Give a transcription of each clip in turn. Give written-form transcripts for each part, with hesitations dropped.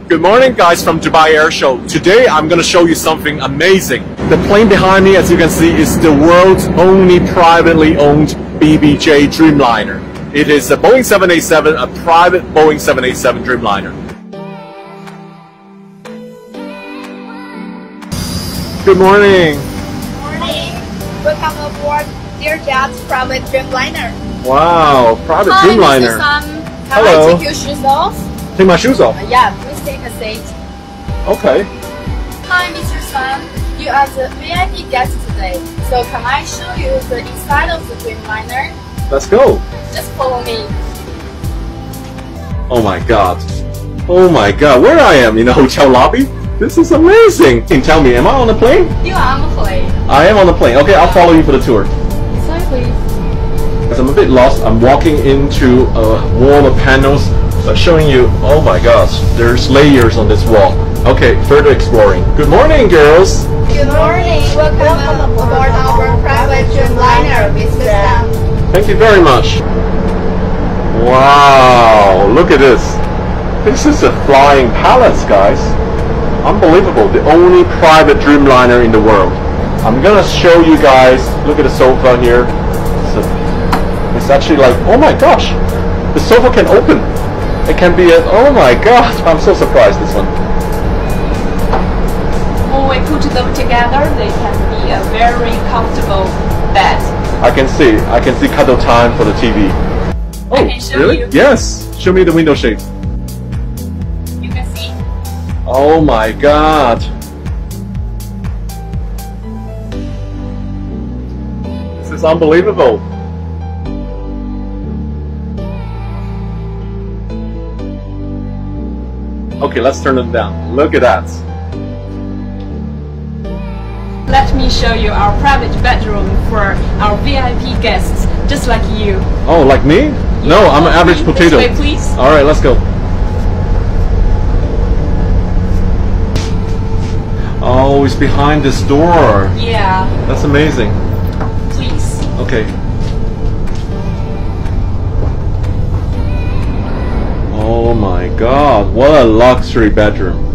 Good morning guys from Dubai Air Show. Today I'm going to show you something amazing. The plane behind me, as you can see, is the world's only privately owned BBJ Dreamliner. It is a Boeing 787, a private Boeing 787 Dreamliner. Good morning. Good morning. Welcome aboard Dear Jets private Dreamliner. Wow, private Hi, Dreamliner. Mr. Sun. Can Hello. I take your shoes off? Take my shoes off? Yeah, please take a seat. Okay. Hi, Mr. Sun. You are the VIP guest today. So can I show you the inside of the Dreamliner? Let's go. Just follow me. Oh my god. Oh my god, where I am in the hotel lobby? This is amazing. Can you tell me, am I on the plane? You are on the plane. I am on the plane. Okay, I'll follow you for the tour. Sorry, please. I'm a bit lost. I'm walking into a wall of panels, but showing you, oh my gosh, there's layers on this wall. Okay, further exploring. Good morning, girls. Good morning. Welcome aboard our private Dreamliner, Mr. Sun. Thank you very much. Wow, look at this. This is a flying palace, guys. Unbelievable. The only private Dreamliner in the world. I'm gonna show you guys. Look at the sofa here. It's actually like, oh my gosh, the sofa can open. It can be a, oh my gosh, I'm so surprised this one. When we put them together, they can be a very comfortable bed. I can see cuddle time for the TV. Oh, I can show really? you. Yes, show me the window shades. You can see. Oh my god. This is unbelievable. Okay, let's turn them down. Look at that. Let me show you our private bedroom for our VIP guests, just like you. Oh, like me? No, I'm an average potato. This way, please. All right, let's go. Oh, it's behind this door. Yeah, That's amazing. please. Okay. Oh my god, what a luxury bedroom.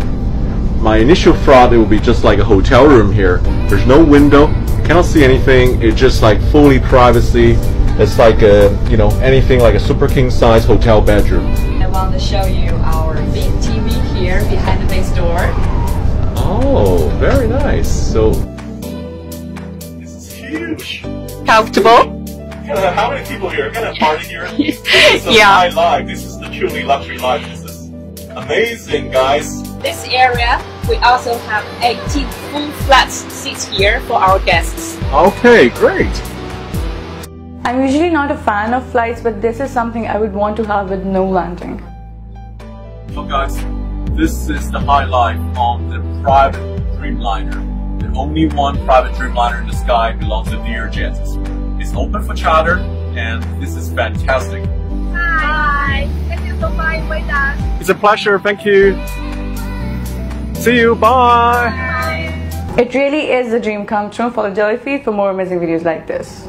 My initial thought it would be just like a hotel room here. There's no window, you cannot see anything, it's just like fully privacy. It's like a, you know, anything like a super king size hotel bedroom. I want to show you our big TV here behind the base door. Oh, very nice. So this is huge. Comfortable? How many people here? Can I party here? This is Yeah. my life. This is the truly luxury life. This is amazing, guys. This area, we also have 18 full flat seats here for our guests. Okay, great. I'm usually not a fan of flights, but this is something I would want to have with no landing. So guys, this is the high life on the private Dreamliner. The only one private Dreamliner in the sky belongs to Dear Jets. It's open for charter, and this is fantastic. Hi. Thank you so much with us. It's a pleasure. Thank you. See you. Bye. Bye. It really is a dream come true. Follow Jellyfeed for more amazing videos like this.